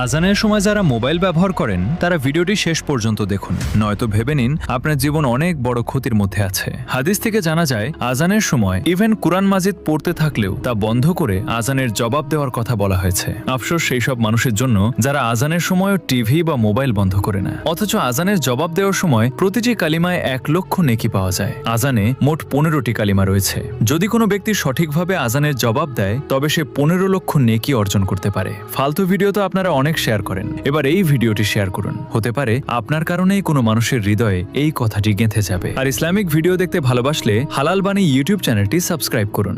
আজানের সময় যারা মোবাইল ব্যবহার করেন তারা ভিডিওটি শেষ পর্যন্ত দেখুন, নয়তো ভেবে নিন আপনার জীবন অনেক বড় ক্ষতির মধ্যে আছে। হাদিস থেকে জানা যায় আজানের সময় ইভেন কুরআন মাজিদ পড়তে থাকলেও তা বন্ধ করে আজানের জবাব দেওয়ার কথা বলা হয়েছে। আফসোস সেই সব মানুষের জন্য যারা আজানের সময়ও টিভি বা মোবাইল বন্ধ করে না, অথচ আজানের জবাব দেওয়ার সময় প্রতিটি কালিমায় 1 লক্ষ নেকি পাওয়া যায়। আজানে মোট 15টি কালিমা রয়েছে। যদি কোনো ব্যক্তি সঠিকভাবে আজানের জবাব দেয় তবে সে 15 লক্ষ নেকি অর্জন করতে পারে। ফালতু ভিডিও তো আপনারা অনেক শেয়ার করেন, এবার এই ভিডিওটি শেয়ার করুন। হতে পারে আপনার কারণেই কোনো মানুষের হৃদয়ে এই কথাটি গেঁথে যাবে। আর ইসলামিক ভিডিও দেখতে ভালোবাসলে হালাল বাণী ইউটিউব চ্যানেলটি সাবস্ক্রাইব করুন।